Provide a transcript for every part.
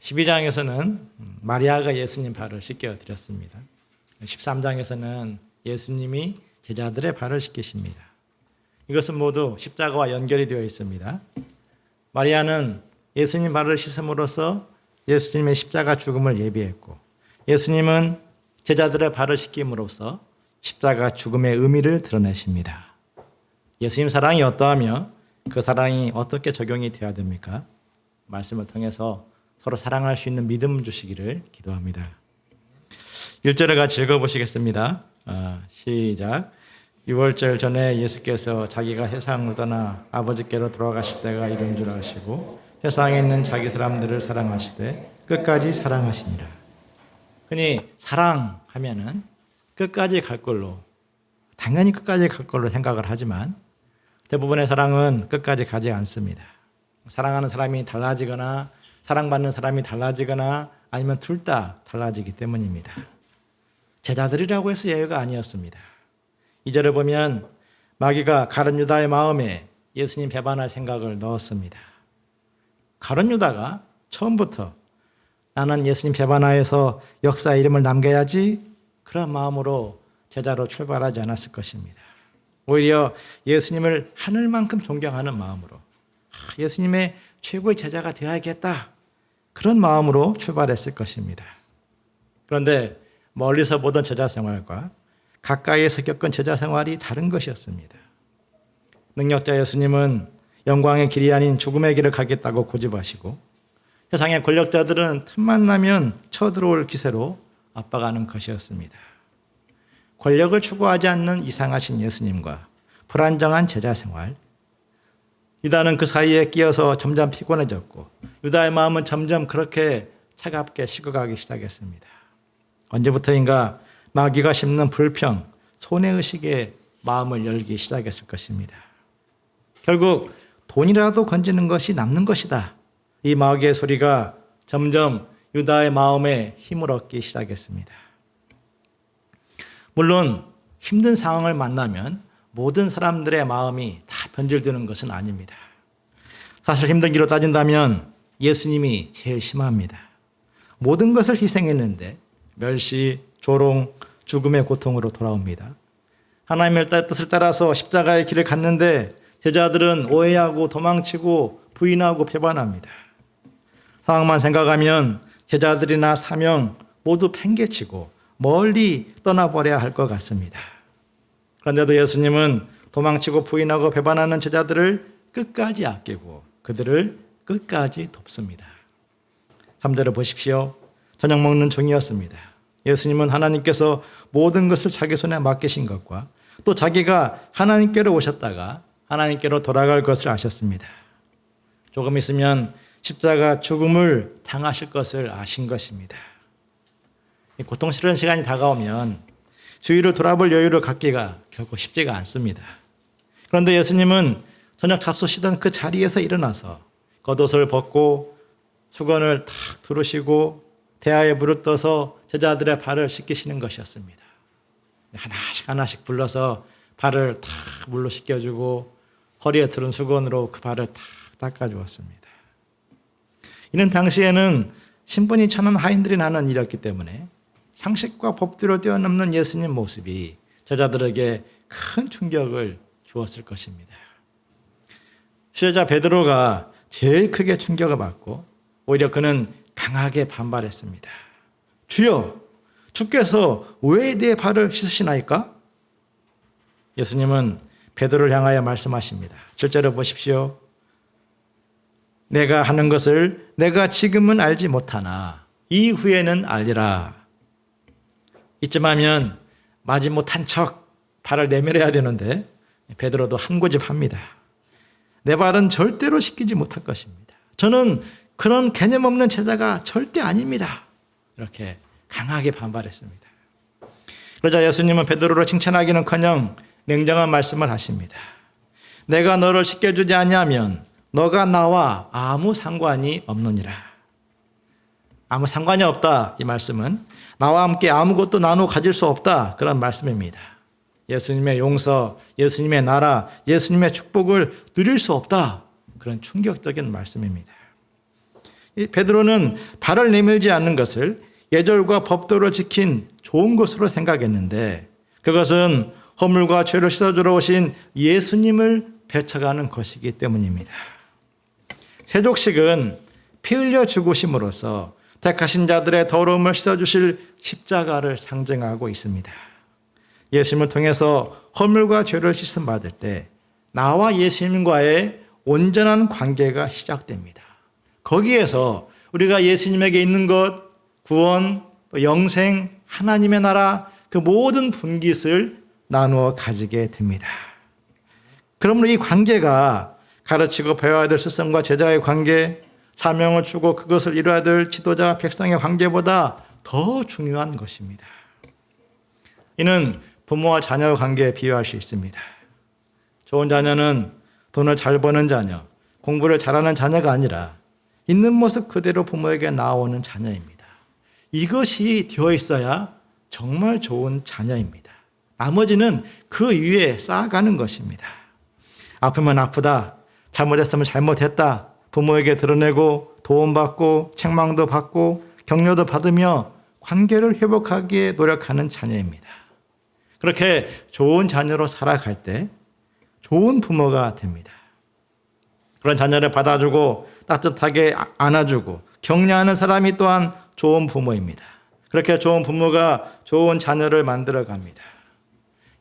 12장에서는 마리아가 예수님 발을 씻겨 드렸습니다. 13장에서는 예수님이 제자들의 발을 씻기십니다. 이것은 모두 십자가와 연결이 되어 있습니다. 마리아는 예수님 발을 씻음으로써 예수님의 십자가 죽음을 예비했고, 예수님은 제자들의 발을 씻김으로써 십자가 죽음의 의미를 드러내십니다. 예수님 사랑이 어떠하며 그 사랑이 어떻게 적용이 되어야 됩니까? 말씀을 통해서 서로 사랑할 수 있는 믿음 주시기를 기도합니다. 1절을 같이 읽어보시겠습니다. 시작. 6월절 전에 예수께서 자기가 세상을 떠나 아버지께로 돌아가실 때가 이른 줄 아시고 세상에 있는 자기 사람들을 사랑하시되 끝까지 사랑하시니라. 흔히 사랑하면은 끝까지 갈 걸로, 당연히 끝까지 갈 걸로 생각을 하지만 대부분의 사랑은 끝까지 가지 않습니다. 사랑하는 사람이 달라지거나 사랑받는 사람이 달라지거나 아니면 둘 다 달라지기 때문입니다. 제자들이라고 해서 예외가 아니었습니다. 2절을 보면 마귀가 가룟 유다의 마음에 예수님 배반할 생각을 넣었습니다. 가룟 유다가 처음부터 나는 예수님 배반하여서 역사의 이름을 남겨야지, 그런 마음으로 제자로 출발하지 않았을 것입니다. 오히려 예수님을 하늘만큼 존경하는 마음으로 예수님의 최고의 제자가 되어야겠다, 그런 마음으로 출발했을 것입니다. 그런데 멀리서 보던 제자 생활과 가까이에서 겪은 제자 생활이 다른 것이었습니다. 능력자 예수님은 영광의 길이 아닌 죽음의 길을 가겠다고 고집하시고, 세상의 권력자들은 틈만 나면 쳐들어올 기세로 압박하는 것이었습니다. 권력을 추구하지 않는 이상하신 예수님과 불안정한 제자 생활, 유다는 그 사이에 끼어서 점점 피곤해졌고 유다의 마음은 점점 그렇게 차갑게 식어가기 시작했습니다. 언제부터인가 마귀가 심는 불평, 손해의식에 마음을 열기 시작했을 것입니다. 결국 돈이라도 건지는 것이 남는 것이다, 이 마귀의 소리가 점점 유다의 마음에 힘을 얻기 시작했습니다. 물론 힘든 상황을 만나면 모든 사람들의 마음이 다 변질되는 것은 아닙니다. 사실 힘든 길로 따진다면 예수님이 제일 심합니다. 모든 것을 희생했는데 멸시, 조롱, 죽음의 고통으로 돌아옵니다. 하나님의 뜻을 따라서 십자가의 길을 갔는데 제자들은 오해하고 도망치고 부인하고 배반합니다. 상황만 생각하면 제자들이나 사명 모두 팽개치고 멀리 떠나버려야 할 것 같습니다. 그런데도 예수님은 도망치고 부인하고 배반하는 제자들을 끝까지 아끼고 그들을 끝까지 돕습니다. 3절을 보십시오. 저녁 먹는 중이었습니다. 예수님은 하나님께서 모든 것을 자기 손에 맡기신 것과 또 자기가 하나님께로 오셨다가 하나님께로 돌아갈 것을 아셨습니다. 조금 있으면 십자가 죽음을 당하실 것을 아신 것입니다. 고통스러운 시간이 다가오면 주위를 돌아볼 여유를 갖기가 결코 쉽지가 않습니다. 그런데 예수님은 저녁 잡수시던 그 자리에서 일어나서 겉옷을 벗고 수건을 탁 두르시고 대야에 물을 떠서 제자들의 발을 씻기시는 것이었습니다. 하나씩 하나씩 불러서 발을 탁 물로 씻겨주고 허리에 두른 수건으로 그 발을 탁 닦아주었습니다. 이는 당시에는 신분이 천한 하인들이 나는 일이었기 때문에 상식과 법규를 뛰어넘는 예수님 모습이 제자들에게 큰 충격을 주었을 것입니다. 수제자 베드로가 제일 크게 충격을 받고 오히려 그는 강하게 반발했습니다. 주여, 주께서 왜 내 발을 씻으시나이까? 예수님은 베드로를 향하여 말씀하십니다. 7절을 보십시오. 내가 하는 것을 내가 지금은 알지 못하나 이후에는 알리라. 이쯤 하면 마지못한 척 발을 내밀어야 되는데 베드로도 한 고집합니다. 내 발은 절대로 씻기지 못할 것입니다. 저는 그런 개념 없는 제자가 절대 아닙니다. 이렇게 강하게 반발했습니다. 그러자 예수님은 베드로를 칭찬하기는커녕 냉정한 말씀을 하십니다. 내가 너를 씻겨주지 아니하면 너가 나와 아무 상관이 없느니라. 아무 상관이 없다, 이 말씀은 나와 함께 아무것도 나누어 가질 수 없다, 그런 말씀입니다. 예수님의 용서, 예수님의 나라, 예수님의 축복을 누릴 수 없다, 그런 충격적인 말씀입니다. 이 베드로는 발을 내밀지 않는 것을 예절과 법도를 지킨 좋은 것으로 생각했는데 그것은 허물과 죄를 씻어주러 오신 예수님을 배척하는 것이기 때문입니다. 세족식은 피 흘려 죽으심으로써 택하신 자들의 더러움을 씻어주실 십자가를 상징하고 있습니다. 예수님을 통해서 허물과 죄를 씻음 받을 때 나와 예수님과의 온전한 관계가 시작됩니다. 거기에서 우리가 예수님에게 있는 것, 구원, 또 영생, 하나님의 나라, 그 모든 분깃을 나누어 가지게 됩니다. 그러므로 이 관계가 가르치고 배워야 될 스승과 제자의 관계, 사명을 주고 그것을 이루어야 될 지도자 백성의 관계보다 더 중요한 것입니다. 이는 부모와 자녀의 관계에 비유할 수 있습니다. 좋은 자녀는 돈을 잘 버는 자녀, 공부를 잘하는 자녀가 아니라 있는 모습 그대로 부모에게 나오는 자녀입니다. 이것이 되어 있어야 정말 좋은 자녀입니다. 나머지는 그 위에 쌓아가는 것입니다. 아프면 아프다, 잘못했으면 잘못했다, 부모에게 드러내고 도움받고 책망도 받고 격려도 받으며 관계를 회복하기에 노력하는 자녀입니다. 그렇게 좋은 자녀로 살아갈 때 좋은 부모가 됩니다. 그런 자녀를 받아주고 따뜻하게 안아주고 격려하는 사람이 또한 좋은 부모입니다. 그렇게 좋은 부모가 좋은 자녀를 만들어 갑니다.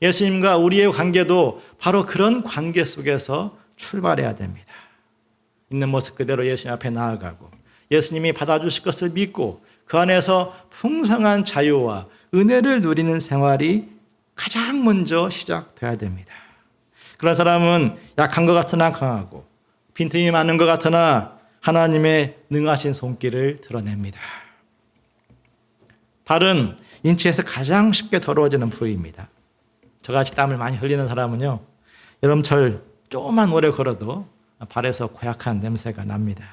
예수님과 우리의 관계도 바로 그런 관계 속에서 출발해야 됩니다. 있는 모습 그대로 예수님 앞에 나아가고 예수님이 받아주실 것을 믿고 그 안에서 풍성한 자유와 은혜를 누리는 생활이 가장 먼저 시작돼야 됩니다. 그런 사람은 약한 것 같으나 강하고 빈틈이 많은 것 같으나 하나님의 능하신 손길을 드러냅니다. 발은 인체에서 가장 쉽게 더러워지는 부위입니다. 저같이 땀을 많이 흘리는 사람은요, 여름철 조금만 오래 걸어도 발에서 고약한 냄새가 납니다.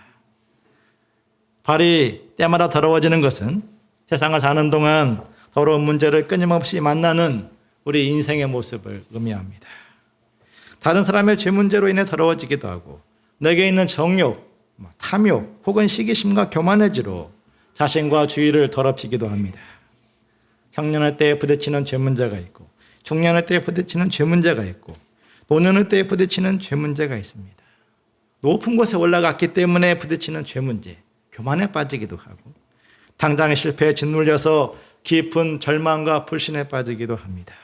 발이 때마다 더러워지는 것은 세상을 사는 동안 더러운 문제를 끊임없이 만나는 우리 인생의 모습을 의미합니다. 다른 사람의 죄 문제로 인해 더러워지기도 하고 내게 있는 정욕, 탐욕 혹은 시기심과 교만해지로 자신과 주위를 더럽히기도 합니다. 청년의 때에 부딪히는 죄 문제가 있고 중년의 때에 부딪히는 죄 문제가 있고 노년의 때에 부딪히는 죄 문제가 있습니다. 높은 곳에 올라갔기 때문에 부딪히는 죄 문제, 교만에 빠지기도 하고 당장의 실패에 짓눌려서 깊은 절망과 불신에 빠지기도 합니다.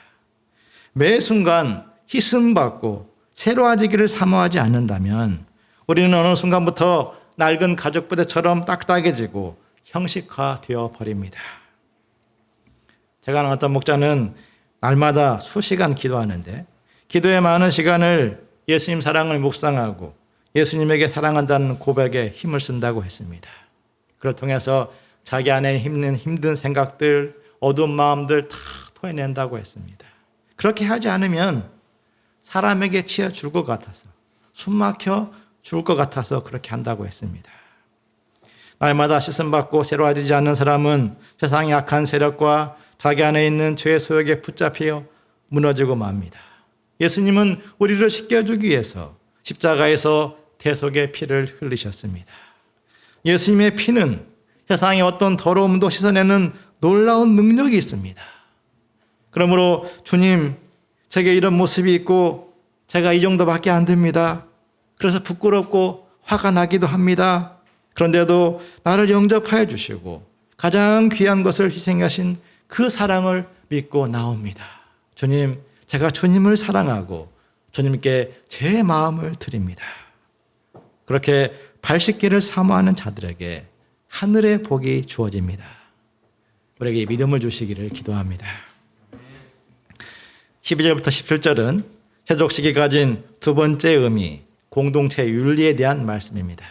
매 순간 희생받고 새로워지기를 사모하지 않는다면 우리는 어느 순간부터 낡은 가죽 부대처럼 딱딱해지고 형식화되어 버립니다. 제가 아는 어떤 목자는 날마다 수시간 기도하는데 기도의 많은 시간을 예수님 사랑을 묵상하고 예수님에게 사랑한다는 고백에 힘을 쓴다고 했습니다. 그걸 통해서 자기 안에 있는 힘든 생각들, 어두운 마음들 다 토해낸다고 했습니다. 그렇게 하지 않으면 사람에게 치여 죽을 것 같아서, 숨막혀 죽을 것 같아서 그렇게 한다고 했습니다. 날마다 씻음받고 새로워지지 않는 사람은 세상의 악한 세력과 자기 안에 있는 죄의 소욕에 붙잡혀 무너지고 맙니다. 예수님은 우리를 씻겨주기 위해서 십자가에서 대속의 피를 흘리셨습니다. 예수님의 피는 세상의 어떤 더러움도 씻어내는 놀라운 능력이 있습니다. 그러므로 주님, 제게 이런 모습이 있고 제가 이 정도밖에 안 됩니다. 그래서 부끄럽고 화가 나기도 합니다. 그런데도 나를 영접하여 주시고 가장 귀한 것을 희생하신 그 사랑을 믿고 나옵니다. 주님, 제가 주님을 사랑하고 주님께 제 마음을 드립니다. 그렇게 발 씻기를 사모하는 자들에게 하늘의 복이 주어집니다. 우리에게 믿음을 주시기를 기도합니다. 12절부터 17절은 세족식이 가진 두 번째 의미, 공동체 윤리에 대한 말씀입니다.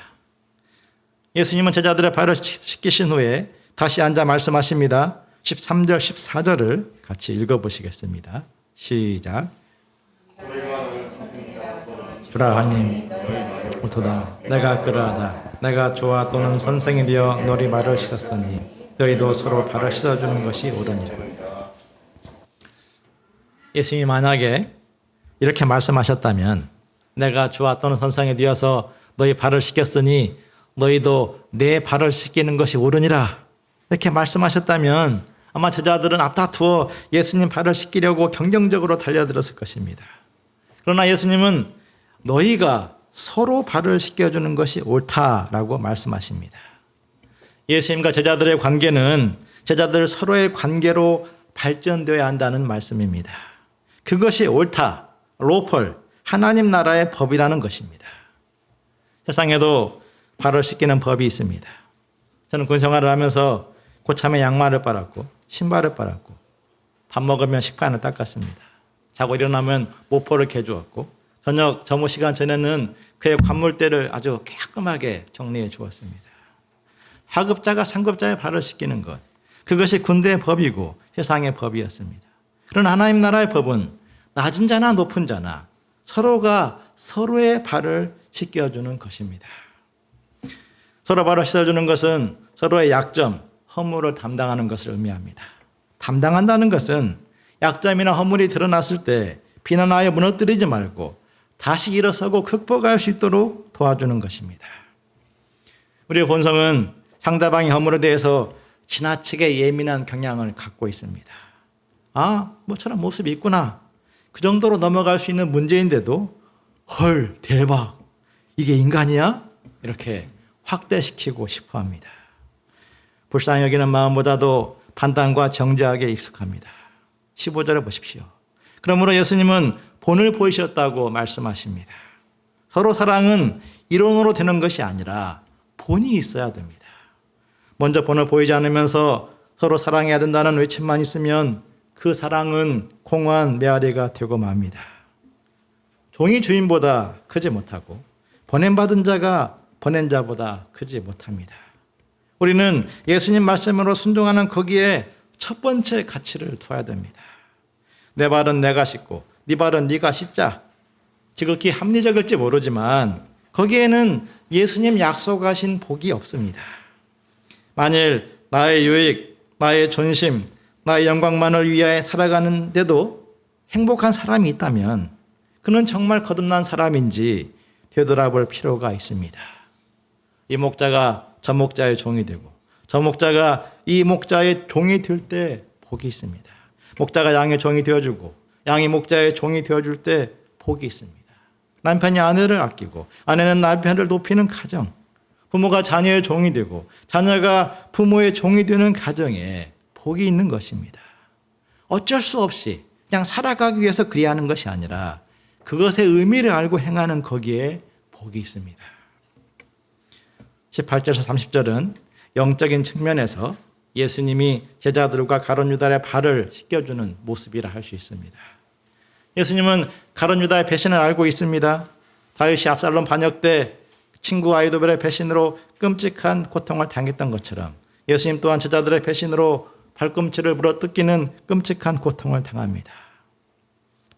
예수님은 제자들의 발을 씻기신 후에 다시 앉아 말씀하십니다. 13절, 14절을 같이 읽어보시겠습니다. 시작. 주라 하님, 오토다. 내가 그러하다. 내가 주와 또는 선생이 되어 너희 발을 씻었으니 너희도 서로 발을 씻어주는 것이 옳으니라. 예수님이 만약에 이렇게 말씀하셨다면 내가 주와 또는 선생이 되어서 너희 발을 씻겼으니 너희도 내 발을 씻기는 것이 옳으니라. 이렇게 말씀하셨다면 아마 제자들은 앞다투어 예수님 발을 씻기려고 경쟁적으로 달려들었을 것입니다. 그러나 예수님은 너희가 서로 발을 씻겨주는 것이 옳다라고 말씀하십니다. 예수님과 제자들의 관계는 제자들 서로의 관계로 발전되어야 한다는 말씀입니다. 그것이 옳다, 로펄, 하나님 나라의 법이라는 것입니다. 세상에도 발을 씻기는 법이 있습니다. 저는 군 생활을 하면서 고참에 양말을 빨았고 신발을 빨았고 밥 먹으면 식판을 닦았습니다. 자고 일어나면 모포를 개주었고 저녁 점호 시간 전에는 그의 관물대를 아주 깔끔하게 정리해 주었습니다. 하급자가 상급자의 발을 씻기는 것, 그것이 군대의 법이고 세상의 법이었습니다. 그러나 하나님 나라의 법은 낮은 자나 높은 자나 서로가 서로의 발을 씻겨주는 것입니다. 서로 발을 씻어주는 것은 서로의 약점, 허물을 담당하는 것을 의미합니다. 담당한다는 것은 약점이나 허물이 드러났을 때 비난하여 무너뜨리지 말고 다시 일어서고 극복할 수 있도록 도와주는 것입니다. 우리의 본성은 상대방의 허물에 대해서 지나치게 예민한 경향을 갖고 있습니다. 저런 모습이 있구나. 그 정도로 넘어갈 수 있는 문제인데도 헐, 대박. 이게 인간이야? 이렇게 확대시키고 싶어 합니다. 불쌍히 여기는 마음보다도 판단과 정죄하게 익숙합니다. 15절을 보십시오. 그러므로 예수님은 본을 보이셨다고 말씀하십니다. 서로 사랑은 이론으로 되는 것이 아니라 본이 있어야 됩니다. 먼저 본을 보이지 않으면서 서로 사랑해야 된다는 외침만 있으면 그 사랑은 공허한 메아리가 되고 맙니다. 종이 주인보다 크지 못하고 보냄받은 자가 보낸 자보다 크지 못합니다. 우리는 예수님 말씀으로 순종하는 거기에 첫 번째 가치를 두어야 됩니다. 내 발은 내가 씻고 네 발은 네가 씻자. 지극히 합리적일지 모르지만 거기에는 예수님 약속하신 복이 없습니다. 만일 나의 유익, 나의 존심, 나의 영광만을 위하여 살아가는데도 행복한 사람이 있다면 그는 정말 거듭난 사람인지 되돌아볼 필요가 있습니다. 이 목자가 저 목자의 종이 되고 저 목자가 이 목자의 종이 될 때 복이 있습니다. 목자가 양의 종이 되어주고 양이 목자의 종이 되어줄 때 복이 있습니다. 남편이 아내를 아끼고 아내는 남편을 높이는 가정, 부모가 자녀의 종이 되고 자녀가 부모의 종이 되는 가정에 복이 있는 것입니다. 어쩔 수 없이 그냥 살아가기 위해서 그리야 하는 것이 아니라 그것의 의미를 알고 행하는 거기에 복이 있습니다. 18절에서 30절은 영적인 측면에서 예수님이 제자들과 가룟 유다의 발을 씻겨주는 모습이라 할 수 있습니다. 예수님은 가룟 유다의 배신을 알고 있습니다. 다윗이 압살롬 반역 때 친구 아히도벨의 배신으로 끔찍한 고통을 당했던 것처럼 예수님 또한 제자들의 배신으로 발꿈치를 물어뜯기는 끔찍한 고통을 당합니다.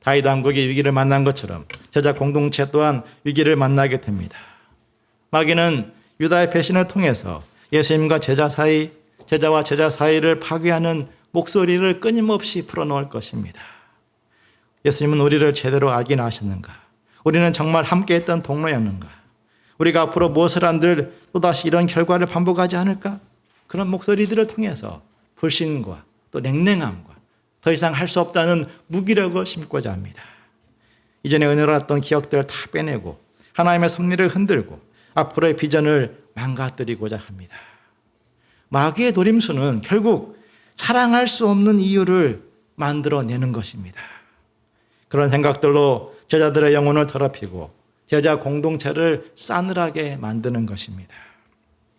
다윗 왕국이 위기를 만난 것처럼 제자 공동체 또한 위기를 만나게 됩니다. 마귀는 유다의 배신을 통해서 예수님과 제자 사이, 제자와 제자 사이를 파괴하는 목소리를 끊임없이 풀어놓을 것입니다. 예수님은 우리를 제대로 알긴 아셨는가? 우리는 정말 함께했던 동로였는가? 우리가 앞으로 무엇을 한들 또다시 이런 결과를 반복하지 않을까? 그런 목소리들을 통해서 불신과 또 냉랭함과 더 이상 할 수 없다는 무기력을 심고자 합니다. 이전에 은혜로 했던 기억들을 다 빼내고 하나님의 섭리를 흔들고 앞으로의 비전을 망가뜨리고자 합니다. 마귀의 노림수는 결국 사랑할 수 없는 이유를 만들어내는 것입니다. 그런 생각들로 제자들의 영혼을 더럽히고 제자 공동체를 싸늘하게 만드는 것입니다.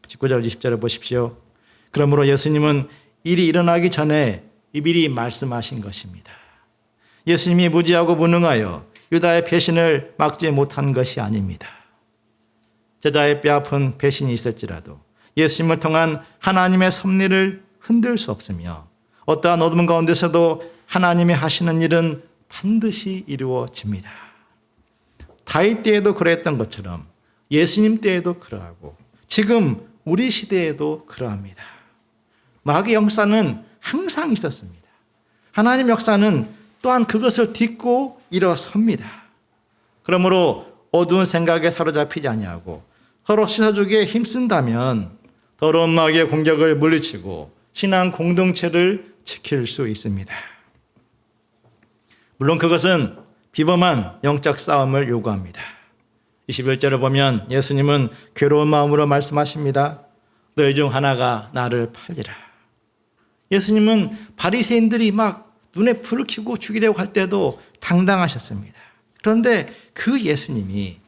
19절 20절을 보십시오. 그러므로 예수님은 일이 일어나기 전에 미리 말씀하신 것입니다. 예수님이 무지하고 무능하여 유다의 배신을 막지 못한 것이 아닙니다. 제자의 뼈아픈 배신이 있을지라도 예수님을 통한 하나님의 섭리를 흔들 수 없으며 어떠한 어둠 가운데서도 하나님이 하시는 일은 반드시 이루어집니다. 다윗 때에도 그랬던 것처럼 예수님 때에도 그러하고 지금 우리 시대에도 그러합니다. 마귀의 역사는 항상 있었습니다. 하나님 역사는 또한 그것을 딛고 일어섭니다. 그러므로 어두운 생각에 사로잡히지 아니하고 서로 씻어주기에 힘쓴다면 더러운 마귀의 공격을 물리치고 신앙 공동체를 지킬 수 있습니다. 물론 그것은 비범한 영적 싸움을 요구합니다. 21절을 보면 예수님은 괴로운 마음으로 말씀하십니다. 너희 중 하나가 나를 팔리라. 예수님은 바리새인들이 막 눈에 불을 켜고 죽이려고 할 때도 당당하셨습니다. 그런데 그 예수님이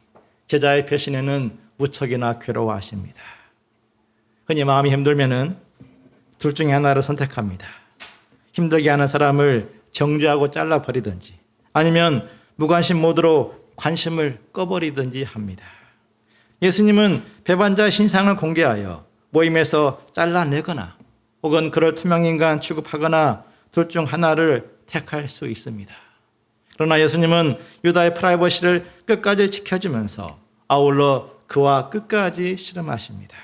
제자의 배신에는 무척이나 괴로워하십니다. 흔히 마음이 힘들면은 둘 중에 하나를 선택합니다. 힘들게 하는 사람을 정죄하고 잘라버리든지 아니면 무관심 모드로 관심을 꺼버리든지 합니다. 예수님은 배반자의 신상을 공개하여 모임에서 잘라내거나 혹은 그를 투명인간 취급하거나 둘 중 하나를 택할 수 있습니다. 그러나 예수님은 유다의 프라이버시를 끝까지 지켜주면서 아울러 그와 끝까지 씨름하십니다.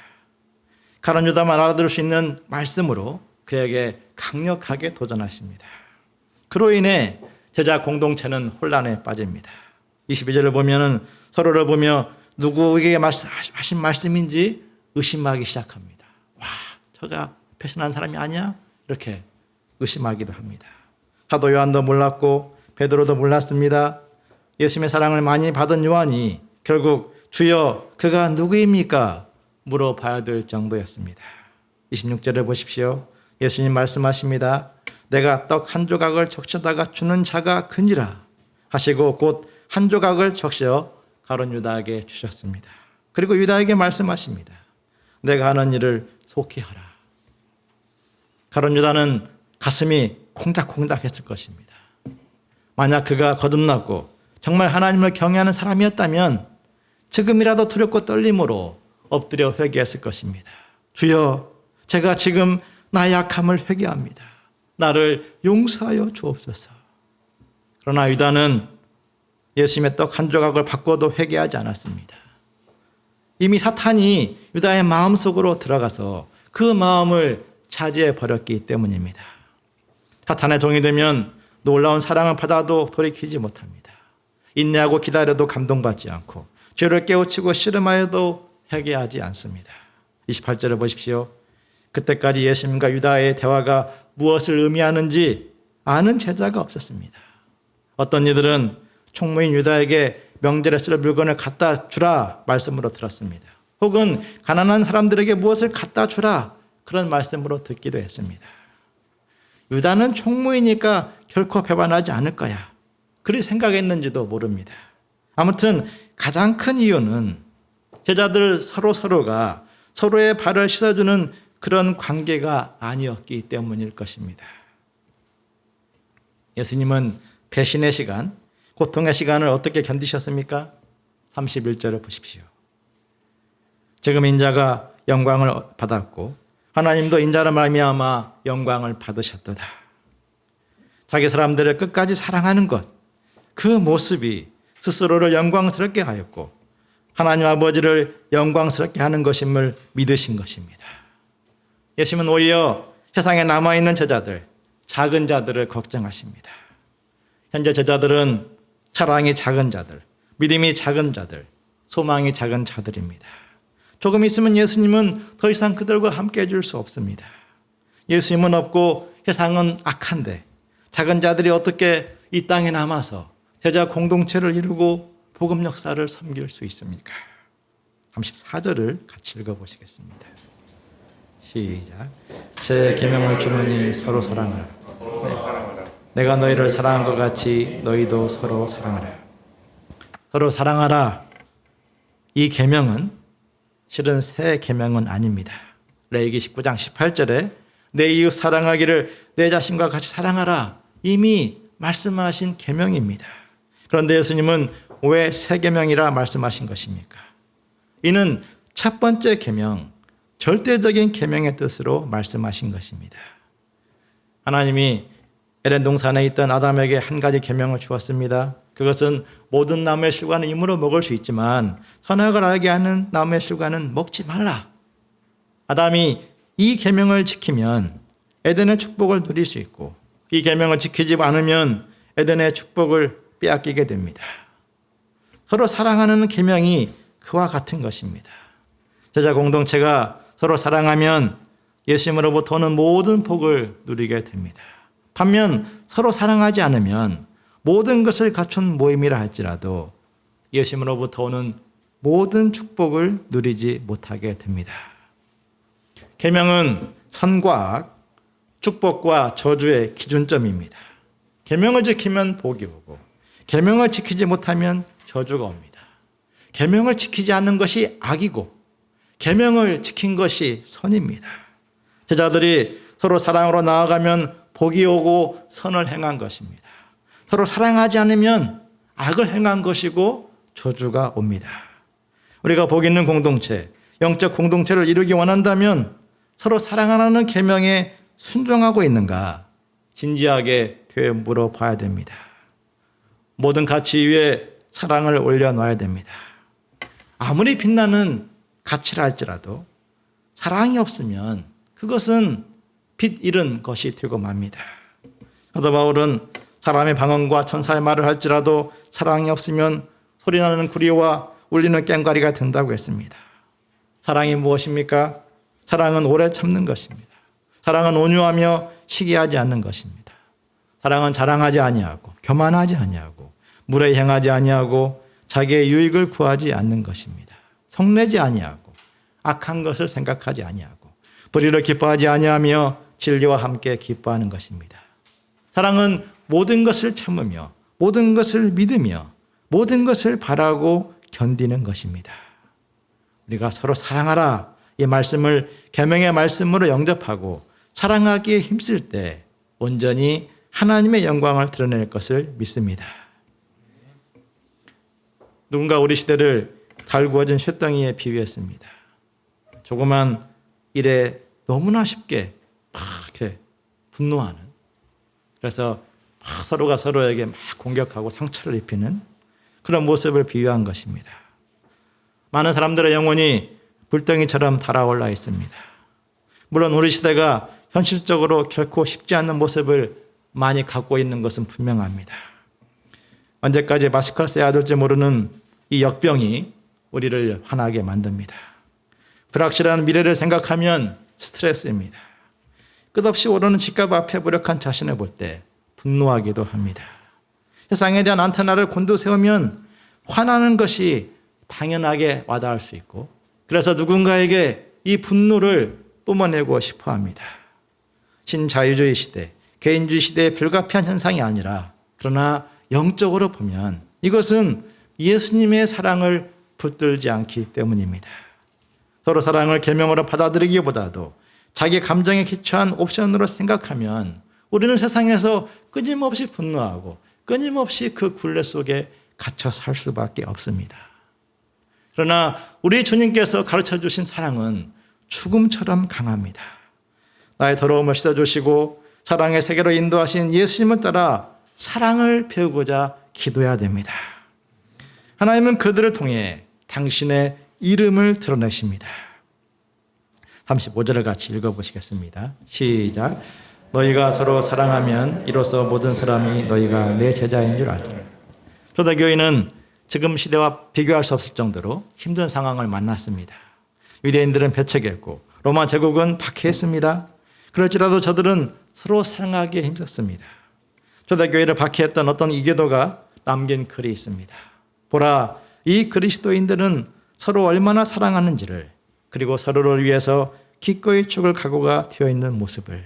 가룟 유다만 알아들을 수 있는 말씀으로 그에게 강력하게 도전하십니다. 그로 인해 제자 공동체는 혼란에 빠집니다. 22절을 보면 서로를 보며 누구에게 하신 말씀인지 의심하기 시작합니다. 와, 저가 배신한 사람이 아니야? 이렇게 의심하기도 합니다. 사도 요한도 몰랐고 베드로도 몰랐습니다. 예수님의 사랑을 많이 받은 요한이 결국 주여 그가 누구입니까? 물어봐야 될 정도였습니다. 26절을 보십시오. 예수님 말씀하십니다. 내가 떡 한 조각을 적셔다가 주는 자가 그니라 하시고 곧 한 조각을 적셔 가룟 유다에게 주셨습니다. 그리고 유다에게 말씀하십니다. 내가 하는 일을 속히 하라. 가룟 유다는 가슴이 콩닥콩닥 했을 것입니다. 만약 그가 거듭났고 정말 하나님을 경외하는 사람이었다면 지금이라도 두렵고 떨림으로 엎드려 회개했을 것입니다. 주여, 제가 지금 나의 약함을 회개합니다. 나를 용서하여 주옵소서. 그러나 유다는 예수님의 떡 한 조각을 받고도 회개하지 않았습니다. 이미 사탄이 유다의 마음속으로 들어가서 그 마음을 차지해 버렸기 때문입니다. 사탄의 종이 되면 놀라운 사랑을 받아도 돌이키지 못합니다. 인내하고 기다려도 감동받지 않고 죄를 깨우치고 씨름하여도 회개하지 않습니다. 28절을 보십시오. 그때까지 예수님과 유다의 대화가 무엇을 의미하는지 아는 제자가 없었습니다. 어떤 이들은 총무인 유다에게 명절에 쓸 물건을 갖다 주라 말씀으로 들었습니다. 혹은 가난한 사람들에게 무엇을 갖다 주라 그런 말씀으로 듣기도 했습니다. 유다는 총무이니까 결코 배반하지 않을 거야. 그리 생각했는지도 모릅니다. 아무튼 가장 큰 이유는 제자들 서로가 서로의 발을 씻어주는 그런 관계가 아니었기 때문일 것입니다. 예수님은 배신의 시간, 고통의 시간을 어떻게 견디셨습니까? 31절을 보십시오. 지금 인자가 영광을 받았고 하나님도 인자로 말미암아 영광을 받으셨도다. 자기 사람들을 끝까지 사랑하는 것, 그 모습이 스스로를 영광스럽게 하였고 하나님 아버지를 영광스럽게 하는 것임을 믿으신 것입니다. 예수님은 오히려 세상에 남아있는 제자들, 작은 자들을 걱정하십니다. 현재 제자들은 사랑이 작은 자들, 믿음이 작은 자들, 소망이 작은 자들입니다. 조금 있으면 예수님은 더 이상 그들과 함께 해줄 수 없습니다. 예수님은 없고 세상은 악한데 작은 자들이 어떻게 이 땅에 남아서 제자 공동체를 이루고 복음 역사를 섬길 수 있습니까? 34절을 같이 읽어보시겠습니다. 시작. 새 계명을 주노니 서로 사랑하라. 내가 너희를 사랑한 것 같이 너희도 서로 사랑하라. 서로 사랑하라. 이 계명은 실은 새 계명은 아닙니다. 레위기 19장 18절에 내 이웃 사랑하기를 내 자신과 같이 사랑하라. 이미 말씀하신 계명입니다. 그런데 예수님은 왜 새 계명이라 말씀하신 것입니까? 이는 첫 번째 계명, 절대적인 계명의 뜻으로 말씀하신 것입니다. 하나님이 에덴 동산에 있던 아담에게 한 가지 계명을 주었습니다. 그것은 모든 나무의 실과는 임으로 먹을 수 있지만 선악을 알게 하는 나무의 실과는 먹지 말라. 아담이 이 계명을 지키면 에덴의 축복을 누릴 수 있고 이 계명을 지키지 않으면 에덴의 축복을 빼앗기게 됩니다. 서로 사랑하는 계명이 그와 같은 것입니다. 제자 공동체가 서로 사랑하면 예수님으로부터 오는 모든 복을 누리게 됩니다. 반면 서로 사랑하지 않으면 모든 것을 갖춘 모임이라 할지라도 예수님으로부터 오는 모든 축복을 누리지 못하게 됩니다. 계명은 선과 악, 축복과 저주의 기준점입니다. 계명을 지키면 복이 오고 계명을 지키지 못하면 저주가 옵니다. 계명을 지키지 않는 것이 악이고 계명을 지킨 것이 선입니다. 제자들이 서로 사랑으로 나아가면 복이 오고 선을 행한 것입니다. 서로 사랑하지 않으면 악을 행한 것이고 저주가 옵니다. 우리가 복 있는 공동체, 영적 공동체를 이루기 원한다면 서로 사랑하라는 계명에 순종하고 있는가 진지하게 되물어봐야 됩니다. 모든 가치 위에 사랑을 올려놔야 됩니다. 아무리 빛나는 가치라 할지라도 사랑이 없으면 그것은 빛 잃은 것이 되고 맙니다. 사도 바울은 사람의 방언과 천사의 말을 할지라도 사랑이 없으면 소리나는 구리와 울리는 꽹과리가 된다고 했습니다. 사랑이 무엇입니까? 사랑은 오래 참는 것입니다. 사랑은 온유하며 시기하지 않는 것입니다. 사랑은 자랑하지 아니하고 교만하지 아니하고 물에 행하지 아니하고 자기의 유익을 구하지 않는 것입니다. 성내지 아니하고 악한 것을 생각하지 아니하고 불의를 기뻐하지 아니하며 진리와 함께 기뻐하는 것입니다. 사랑은 모든 것을 참으며 모든 것을 믿으며 모든 것을 바라고 견디는 것입니다. 우리가 서로 사랑하라 이 말씀을 계명의 말씀으로 영접하고 사랑하기에 힘쓸 때 온전히 하나님의 영광을 드러낼 것을 믿습니다. 누군가 우리 시대를 달구어진 쇳덩이에 비유했습니다. 조그만 일에 너무나 쉽게 막 이렇게 분노하는, 그래서 막 서로가 서로에게 막 공격하고 상처를 입히는 그런 모습을 비유한 것입니다. 많은 사람들의 영혼이 불덩이처럼 달아올라 있습니다. 물론 우리 시대가 현실적으로 결코 쉽지 않은 모습을 많이 갖고 있는 것은 분명합니다. 언제까지 마스크를 써야 될지 모르는 이 역병이 우리를 화나게 만듭니다. 불확실한 미래를 생각하면 스트레스입니다. 끝없이 오르는 집값 앞에 무력한 자신을 볼 때 분노하기도 합니다. 세상에 대한 안테나를 곤두세우면 화나는 것이 당연하게 와닿을 수 있고, 그래서 누군가에게 이 분노를 뿜어내고 싶어 합니다. 신자유주의 시대, 개인주의 시대의 불가피한 현상이 아니라, 그러나 영적으로 보면 이것은 예수님의 사랑을 붙들지 않기 때문입니다. 서로 사랑을 계명으로 받아들이기보다도 자기 감정에 기초한 옵션으로 생각하면 우리는 세상에서 끊임없이 분노하고 끊임없이 그 굴레 속에 갇혀 살 수밖에 없습니다. 그러나 우리 주님께서 가르쳐 주신 사랑은 죽음처럼 강합니다. 나의 더러움을 씻어주시고 사랑의 세계로 인도하신 예수님을 따라 사랑을 배우고자 기도해야 됩니다. 하나님은 그들을 통해 당신의 이름을 드러내십니다. 35절을 같이 읽어보시겠습니다. 시작. 너희가 서로 사랑하면 이로써 모든 사람이 너희가 내 제자인 줄 알리라. 초대교회는 지금 시대와 비교할 수 없을 정도로 힘든 상황을 만났습니다. 유대인들은 배척했고 로마 제국은 박해했습니다. 그럴지라도 저들은 서로 사랑하기에 힘썼습니다. 초대교회를 박해했던 어떤 이교도가 남긴 글이 있습니다. 보라, 이 그리스도인들은 서로 얼마나 사랑하는지를, 그리고 서로를 위해서 기꺼이 죽을 각오가 되어 있는 모습을.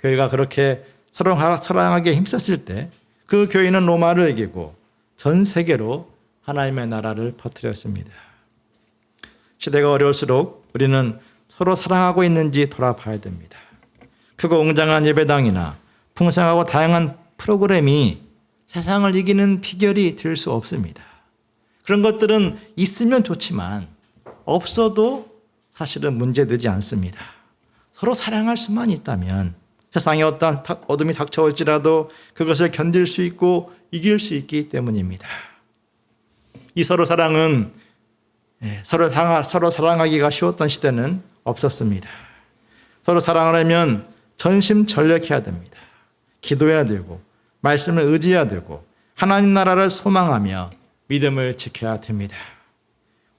교회가 그렇게 서로 사랑하기에 힘썼을 때 그 교회는 로마를 이기고 전 세계로 하나님의 나라를 퍼뜨렸습니다. 시대가 어려울수록 우리는 서로 사랑하고 있는지 돌아봐야 됩니다. 크고 웅장한 예배당이나 풍성하고 다양한 프로그램이 세상을 이기는 비결이 될 수 없습니다. 그런 것들은 있으면 좋지만 없어도 사실은 문제되지 않습니다. 서로 사랑할 수만 있다면 세상에 어떤 어둠이 닥쳐올지라도 그것을 견딜 수 있고 이길 수 있기 때문입니다. 이 서로 사랑은 서로 사랑하기가 쉬웠던 시대는 없었습니다. 서로 사랑하려면 전심전력해야 됩니다. 기도해야 되고 말씀을 의지해야 되고 하나님 나라를 소망하며 믿음을 지켜야 됩니다.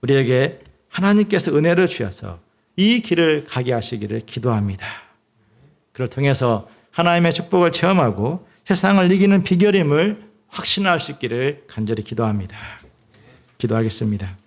우리에게 하나님께서 은혜를 주셔서 이 길을 가게 하시기를 기도합니다. 그를 통해서 하나님의 축복을 체험하고 세상을 이기는 비결임을 확신할 수 있기를 간절히 기도합니다. 기도하겠습니다.